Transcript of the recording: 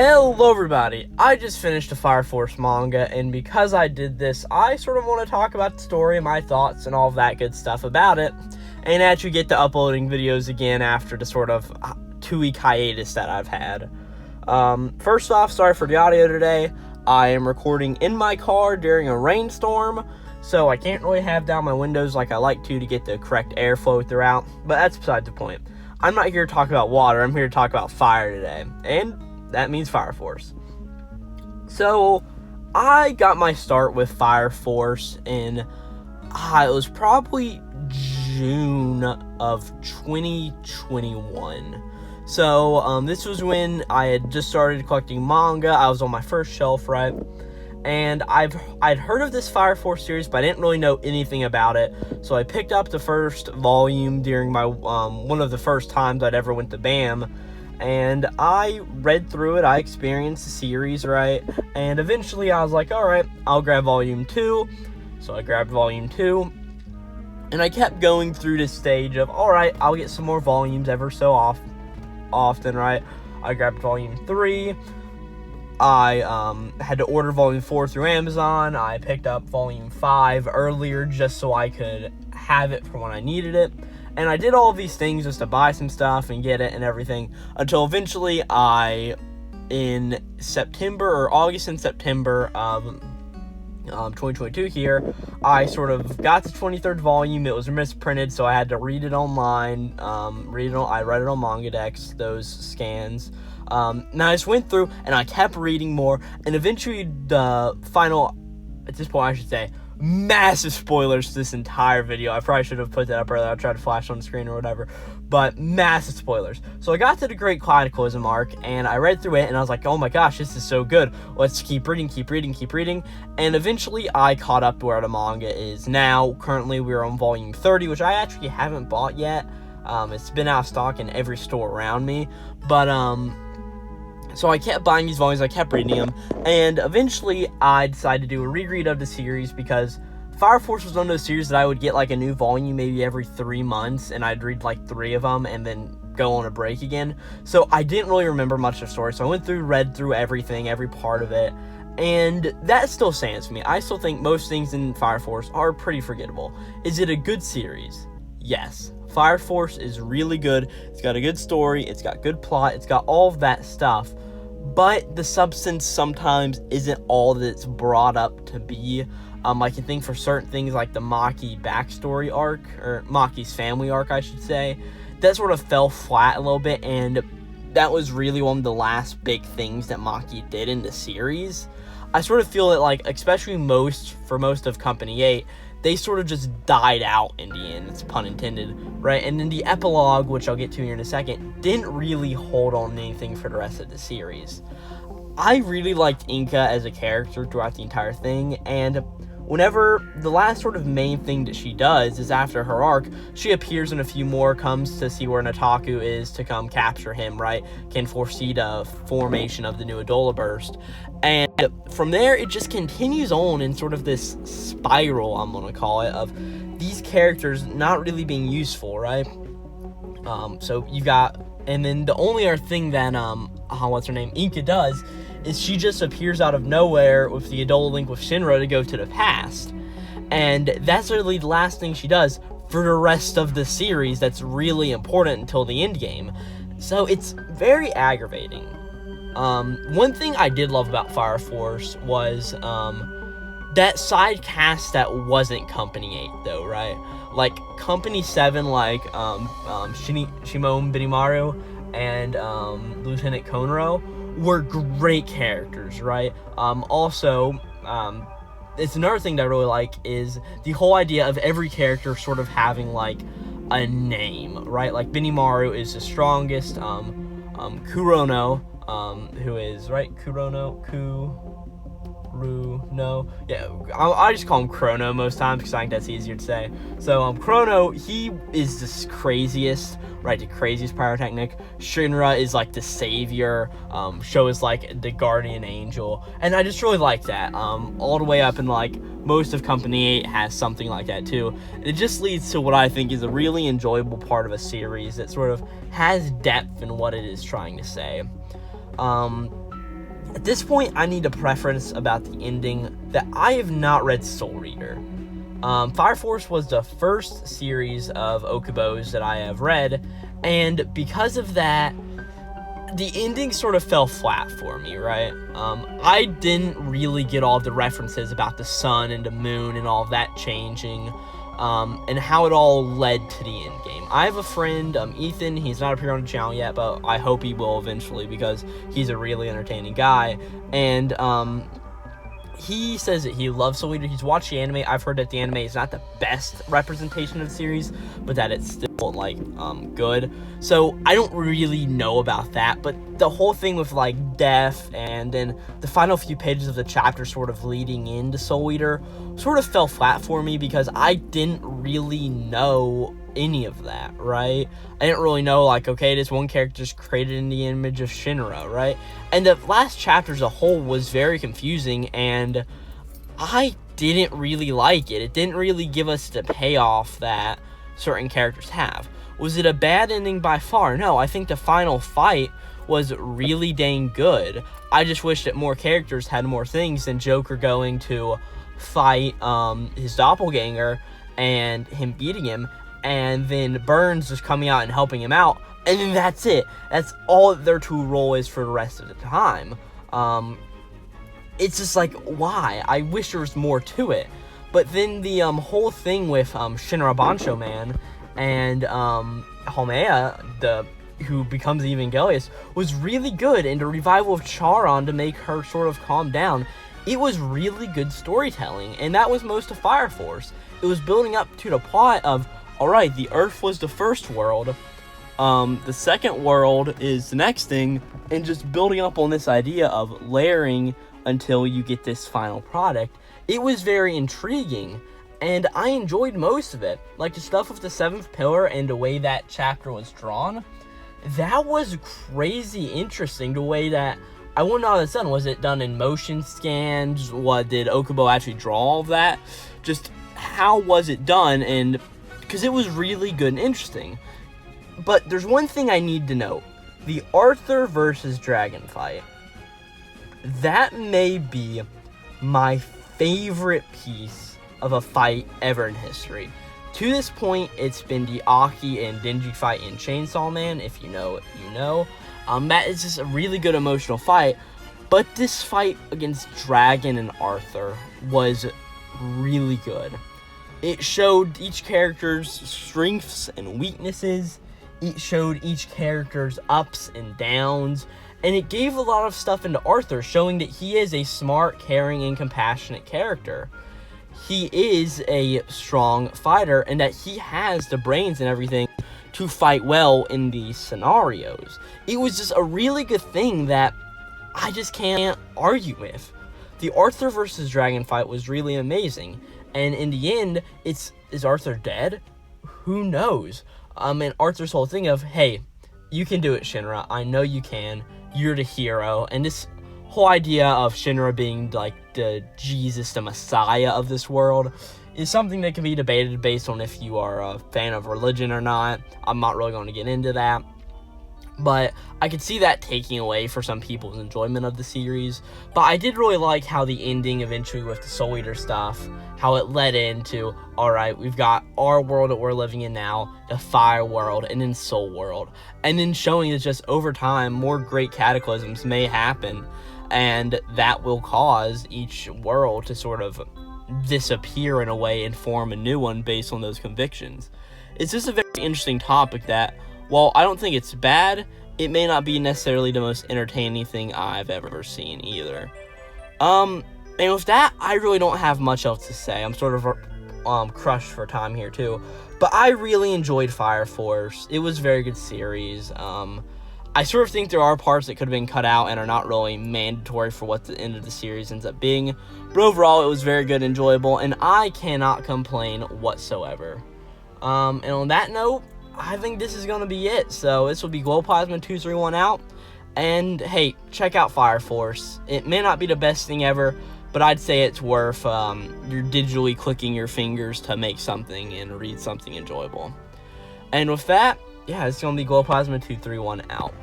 Hello everybody, I just finished a Fire Force manga, and because I did this, I sort of want to talk about the story and my thoughts and all of that good stuff about it, and actually get to uploading videos again after the sort of 2-week hiatus that I've had. First off, sorry for the audio today. I am recording in my car during a rainstorm, so I can't really have down my windows like I like to get the correct airflow throughout, but that's beside the point. I'm not here to talk about water, I'm here to talk about fire today, and that means Fire Force. So, I got my start with Fire Force in, it was probably June of 2021. So, this was when I had just started collecting manga. I was on my first shelf, right? And I'd heard of this Fire Force series, but I didn't really know anything about it. So I picked up the first volume during my one of the first times I'd ever went to BAM. And I read through it, I experienced the series, right? And eventually I was like, alright, I'll grab volume 2. So I grabbed volume 2. And I kept going through this stage of, alright, I'll get some more volumes ever so often, right? I grabbed volume 3. I had to order volume 4 through Amazon. I picked up volume 5 earlier just so I could have it for when I needed it. And I did all of these things just to buy some stuff and get it and everything, until eventually in September or August and September of 2022 here, I sort of got the 23rd volume. It was misprinted, so I had to read it online. I read it on Manga Dex, those scans. And I just went through and I kept reading more, and eventually the final, at this point I should say, massive spoilers to this entire video. I probably should have put that up earlier. I tried to flash on the screen or whatever, but massive spoilers. So I got to the Great Cataclysm arc, and I read through it, and I was like, oh my gosh, this is so good. Let's keep reading, and eventually I caught up to where the manga is now. Currently, we're on volume 30, which I actually haven't bought yet. It's been out of stock in every store around me, but, so I kept buying these volumes, I kept reading them, and eventually I decided to do a reread of the series because Fire Force was one of those series that I would get like a new volume maybe every 3 months, and I'd read like 3 of them and then go on a break again. So I didn't really remember much of the story, so I read through everything, every part of it, and that still stands for me. I still think most things in Fire Force are pretty forgettable. Is it a good series? Yes. Fire Force is really good. It's got a good story, it's got good plot, it's got all of that stuff, but the substance sometimes isn't all that it's brought up to be. I can think for certain things like the Maki backstory arc, or Maki's family arc, I should say, that sort of fell flat a little bit, and that was really one of the last big things that Maki did in the series. I sort of feel that, like, especially for most of Company 8, they sort of just died out in the end, it's pun intended, right? And then the epilogue, which I'll get to here in a second, didn't really hold on to anything for the rest of the series. I really liked Inka as a character throughout the entire thing, and whenever the last sort of main thing that she does is after her arc, she appears in a few more, comes to see where Nataku is to come capture him, right? Can foresee the formation of the new Adola Burst. And from there, it just continues on in sort of this spiral, I'm going to call it, of these characters not really being useful, right? So you got, and then the only other thing that, Inka does, is she just appears out of nowhere with the Adola link with Shinra to go to the past. And that's really the last thing she does for the rest of the series that's really important until the end game. So it's very aggravating. One thing I did love about Fire Force was that side cast that wasn't Company 8 though, right? Like Company 7, like Shimon Benimaru and Lieutenant Konro were great characters, right? Also, it's another thing that I really like is the whole idea of every character sort of having like a name, right? Like Benimaru is the strongest, Kurono, who is, right, yeah, I just call him Chrono most times because I think that's easier to say. So, Chrono, he is the craziest, right, the craziest pyrotechnic. Shinra is like the savior. Sho is like the guardian angel, and I just really like that. All the way up, and like most of Company 8 has something like that too. It just leads to what I think is a really enjoyable part of a series that sort of has depth in what it is trying to say. At this point, I need to preference about the ending that I have not read Soul Reader. Fire Force was the first series of Okubos that I have read, and because of that, the ending sort of fell flat for me, right? I didn't really get all the references about the sun and the moon and all of that changing, and how it all led to the end game. I have a friend, Ethan. He's not appeared on the channel yet, but I hope he will eventually because he's a really entertaining guy. And he says that he loves Soul Eater. He's watched the anime. I've heard that the anime is not the best representation of the series, but that it's still, like, good. So I don't really know about that, but the whole thing with, like, death and then the final few pages of the chapter sort of leading into Soul Eater sort of fell flat for me because I didn't really know any of that, right? I didn't really know, like, okay, this one character is created in the image of Shinra, right? And the last chapter as a whole was very confusing, and I didn't really like it. It didn't really give us the payoff that certain characters have. Was it a bad ending by far? No, I think the final fight was really dang good. I just wish that more characters had more things than Joker going to fight his doppelganger and him beating him, and then Burns just coming out and helping him out, and then that's it. That's all their true role is for the rest of the time. It's just like, why? I wish there was more to it. But then the whole thing with Shinra Bancho Man and Homea, who becomes Evangelius, was really good, and the revival of Charon to make her sort of calm down. It was really good storytelling, and that was most of Fire Force. It was building up to the plot of, alright, the Earth was the first world, the second world is the next thing, and just building up on this idea of layering until you get this final product. It was very intriguing, and I enjoyed most of it. Like the stuff with the seventh pillar and the way that chapter was drawn, that was crazy interesting. The way that, I wouldn't know how that's done. Was it done in motion scans? What, did Okubo actually draw all of that? Just, how was it done? And because it was really good and interesting. But there's one thing I need to note. The Arthur versus Dragon fight. That may be my favorite piece of a fight ever in history. To this point, it's been the Aki and Denji fight in Chainsaw Man. If you know, you know. That is just a really good emotional fight. But this fight against Dragon and Arthur was really good. It showed each character's strengths and weaknesses. It showed each character's ups and downs. And it gave a lot of stuff into Arthur, showing that he is a smart, caring, and compassionate character. He is a strong fighter, and that he has the brains and everything to fight well in these scenarios. It was just a really good thing that I just can't argue with. The Arthur versus Dragon fight was really amazing. And in the end, is Arthur dead? Who knows? And Arthur's whole thing of, hey, you can do it, Shinra. I know you can. You're the hero. And this whole idea of Shinra being like the Jesus, the Messiah of this world, is something that can be debated based on if you are a fan of religion or not. I'm not really going to get into that. But I could see that taking away for some people's enjoyment of the series. But I did really like how the ending eventually with the Soul Eater stuff, how it led into, alright, we've got our world that we're living in now, the Fire World, and then Soul World. And then showing that just over time, more great cataclysms may happen, and that will cause each world to sort of disappear in a way and form a new one based on those convictions. It's just a very interesting topic that, while I don't think it's bad, it may not be necessarily the most entertaining thing I've ever seen either. And with that, I really don't have much else to say. I'm sort of crushed for time here too. But I really enjoyed Fire Force. It was a very good series. I sort of think there are parts that could have been cut out and are not really mandatory for what the end of the series ends up being. But overall, it was very good, enjoyable, and I cannot complain whatsoever. And on that note, I think this is going to be it. So this will be Glowplasma231 out. And hey, check out Fire Force. It may not be the best thing ever, but I'd say it's worth you're digitally clicking your fingers to make something and read something enjoyable. And with that, yeah, it's going to be Glowplasma231 out.